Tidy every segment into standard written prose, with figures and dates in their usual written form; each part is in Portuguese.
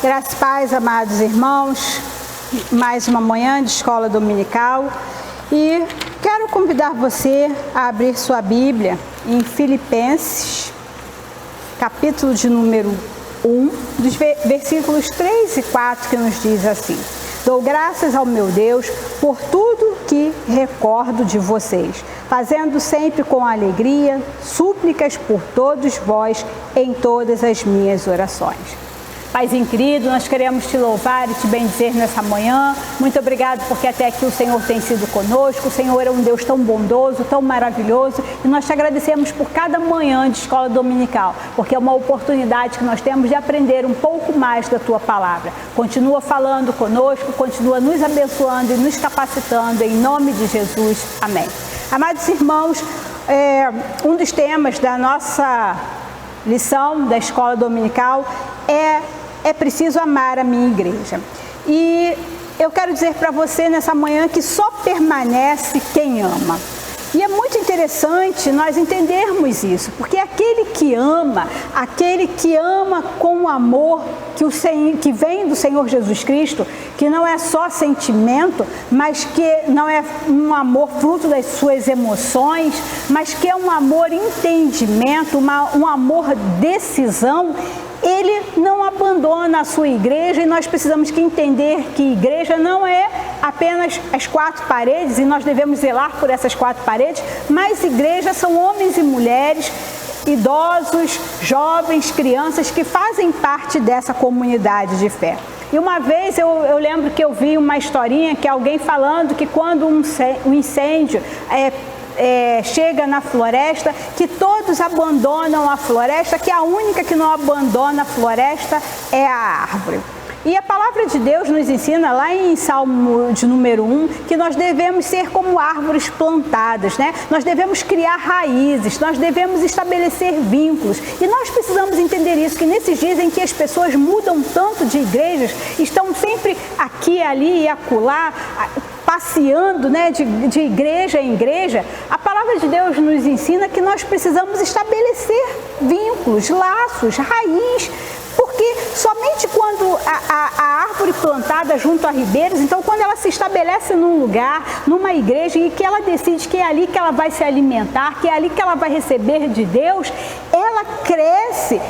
Graças e paz, amados irmãos, mais uma manhã de escola dominical e quero convidar você a abrir sua Bíblia em Filipenses, capítulo de número 1, dos versículos 3 e 4, que nos diz assim: dou graças ao meu Deus por tudo que recordo de vocês, fazendo sempre com alegria súplicas por todos vós em todas as minhas orações. Paizinho querido, nós queremos te louvar e te bendizer nessa manhã. Muito obrigado porque até aqui o Senhor tem sido conosco. O Senhor é um Deus tão bondoso, tão maravilhoso. E nós te agradecemos por cada manhã de escola dominical, porque é uma oportunidade que nós temos de aprender um pouco mais da tua palavra. Continua falando conosco, continua nos abençoando e nos capacitando em nome de Jesus. Amém. Amados irmãos, um dos temas da nossa lição da escola dominical é preciso amar a minha igreja. E eu quero dizer para você nessa manhã que só permanece quem ama. E é muito interessante nós entendermos isso, porque aquele que ama com o amor que vem do Senhor Jesus Cristo, que não é só sentimento, mas que não é um amor fruto das suas emoções, mas que é um amor entendimento, um amor decisão. Ele não abandona a sua igreja e nós precisamos entender que igreja não é apenas as quatro paredes e nós devemos zelar por essas quatro paredes, mas igreja são homens e mulheres, idosos, jovens, crianças que fazem parte dessa comunidade de fé. E uma vez eu lembro que eu vi uma historinha que alguém falando que quando um incêndio chega na floresta, que todos abandonam a floresta, que a única que não abandona a floresta é a árvore. E a palavra de Deus nos ensina lá em Salmo de número 1 que nós devemos ser como árvores plantadas, né? Nós devemos criar raízes, nós devemos estabelecer vínculos. E nós precisamos entender isso, que nesses dias em que as pessoas mudam tanto de igrejas, estão sempre aqui, ali e acolá, passeando, né, de igreja em igreja, a palavra de Deus nos ensina que nós precisamos estabelecer vínculos, laços, raiz, porque somente quando a árvore plantada junto a ribeiros, então quando ela se estabelece num lugar, numa igreja, e que ela decide que é ali que ela vai se alimentar, que é ali que ela vai receber de Deus, ela cresce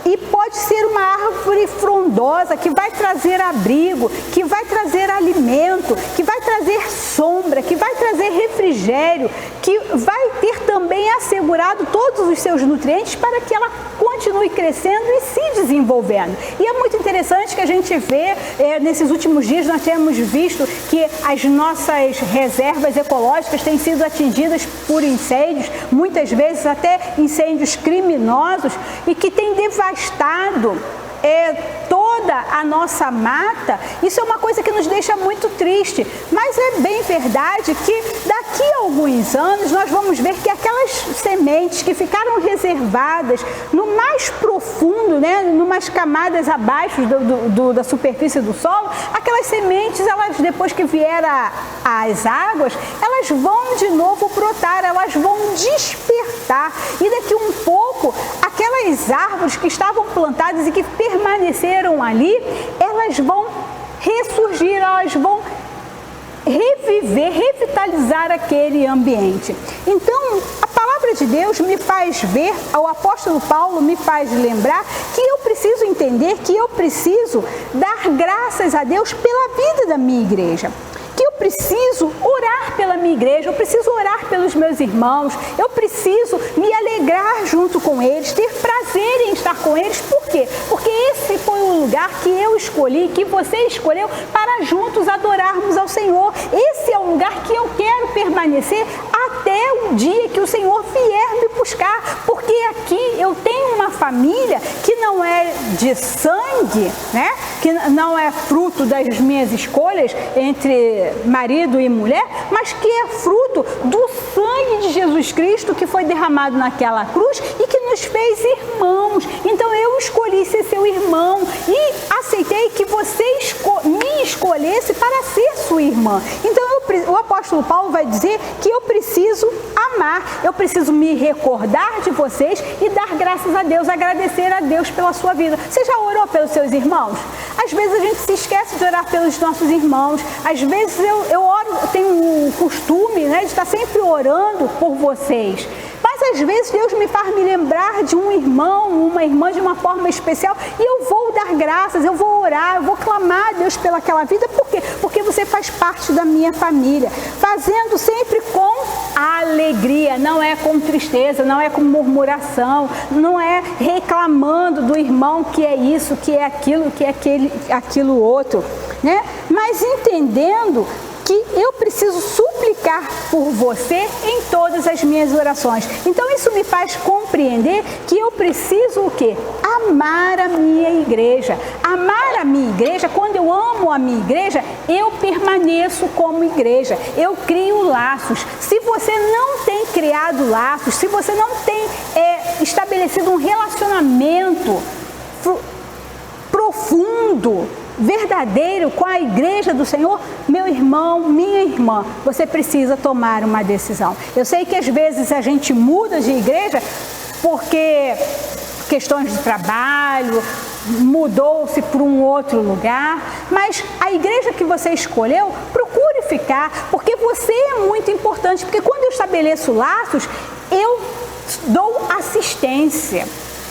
e pode ser uma árvore frondosa que vai trazer abrigo, que vai trazer alimento, que vai trazer sombra, que vai trazer refrigério, que vai ter também assegurado todos os seus nutrientes para que ela continue crescendo e se desenvolvendo. E é muito interessante que a gente vê, nesses últimos dias nós temos visto que as nossas reservas ecológicas têm sido atingidas por incêndios, muitas vezes até incêndios criminosos, e que têm devastado toda a nossa mata. Isso é uma coisa que nos deixa muito triste, mas é bem verdade que daqui a alguns anos nós vamos ver que aquelas sementes que ficaram reservadas no mais profundo, né, numas camadas abaixo da superfície do solo, aquelas sementes, elas depois que vier as águas, elas vão de novo brotar, elas vão despertar, e daqui um pouco aquelas árvores que estavam plantadas e que permaneceram ali, elas vão ressurgir, elas vão reviver, revitalizar aquele ambiente. Então, a palavra de Deus me faz ver, o apóstolo Paulo me faz lembrar que eu preciso entender, que eu preciso dar graças a Deus pela vida da minha igreja. Que eu preciso orar pela minha igreja, eu preciso orar pelos meus irmãos, eu preciso me alegrar junto com eles, ter prazer em estar com eles. Por quê? Porque esse foi o lugar que eu escolhi, que você escolheu para juntos adorarmos ao Senhor. Esse é o lugar que eu quero permanecer até o dia que o Senhor vier me buscar, porque aqui eu tenho uma família que não é de sangue, né? Que não é fruto das minhas escolhas entre marido e mulher, mas que é fruto do sangue de Jesus Cristo que foi derramado naquela cruz e que nos fez irmãos. Então eu escolhi ser seu irmão e aceitei que você me escolhesse para ser sua sua irmã. Então o apóstolo Paulo vai dizer que eu preciso amar, eu preciso me recordar de vocês e dar graças a Deus, agradecer a Deus pela sua vida. Você já orou pelos seus irmãos? Às vezes a gente se esquece de orar pelos nossos irmãos. Às vezes eu oro, tenho o costume, né, de estar sempre orando por vocês. Mas às vezes Deus me faz me lembrar de um irmão, uma irmã de uma forma especial e eu vou dar graças, eu vou orar, eu vou clamar a Deus pelaquela vida. Por quê? Porque você faz parte da minha família, fazendo sempre com alegria, não é com tristeza, não é com murmuração, não é reclamando do irmão que é isso, que é aquilo, que é aquilo outro, né? Mas entendendo que eu preciso suplicar por você em todas as minhas orações. Então isso me faz compreender que eu preciso o quê? Amar a minha igreja. Amar a minha igreja, quando eu amo a minha igreja, eu permaneço como igreja. Eu crio laços. Se você não tem criado laços, se você não tem estabelecido um relacionamento profundo, verdadeiro com a igreja do Senhor, meu irmão, minha irmã, você precisa tomar uma decisão. Eu sei que às vezes a gente muda de igreja porque questões de trabalho, mudou-se para um outro lugar, mas a igreja que você escolheu, procure ficar, porque você é muito importante, porque quando eu estabeleço laços, eu dou assistência.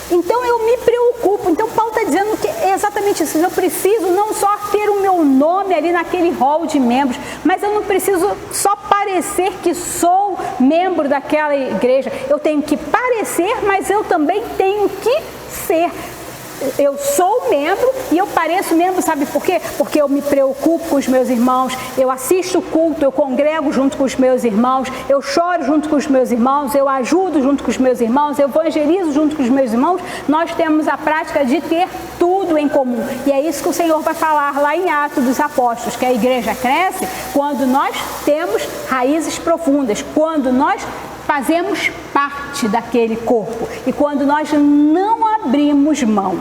Então eu me preocupo. Então Paulo está dizendo que é exatamente isso. Eu preciso não só ter o meu nome ali naquele hall de membros, mas eu não preciso só parecer que sou membro daquela igreja. Eu tenho que parecer, mas eu também tenho que ser. Eu sou membro e eu pareço membro, sabe por quê? Porque eu me preocupo com os meus irmãos, eu assisto o culto, eu congrego junto com os meus irmãos, eu choro junto com os meus irmãos, eu ajudo junto com os meus irmãos, eu evangelizo junto com os meus irmãos. Nós temos a prática de ter tudo em comum. E é isso que o Senhor vai falar lá em Atos dos Apóstolos, que a igreja cresce quando nós temos raízes profundas, quando nós fazemos parte daquele corpo e quando nós não abrimos mão.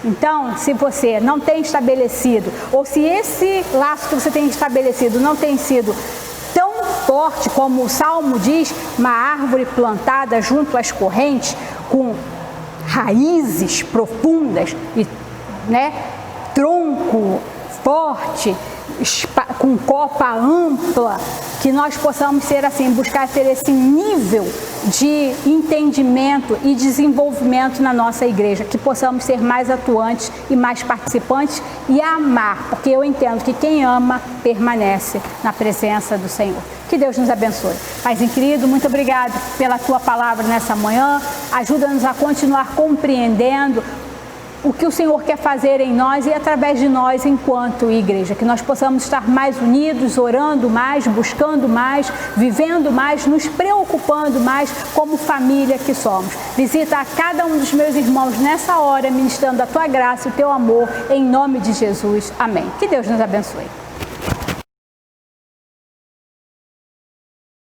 Então, se você não tem estabelecido, ou se esse laço que você tem estabelecido não tem sido tão forte como o Salmo diz, uma árvore plantada junto às correntes, com raízes profundas e, né, tronco forte, com copa ampla, que nós possamos ser assim, buscar ter esse nível de entendimento e desenvolvimento na nossa igreja, que possamos ser mais atuantes e mais participantes e amar, porque eu entendo que quem ama permanece na presença do Senhor. Que Deus nos abençoe. Paizinho querido, muito obrigado pela tua palavra nessa manhã. Ajuda-nos a continuar compreendendo o que o Senhor quer fazer em nós e através de nós enquanto igreja, que nós possamos estar mais unidos, orando mais, buscando mais, vivendo mais, nos preocupando mais como família que somos. Visita a cada um dos meus irmãos nessa hora, ministrando a tua graça e o teu amor, em nome de Jesus. Amém. Que Deus nos abençoe.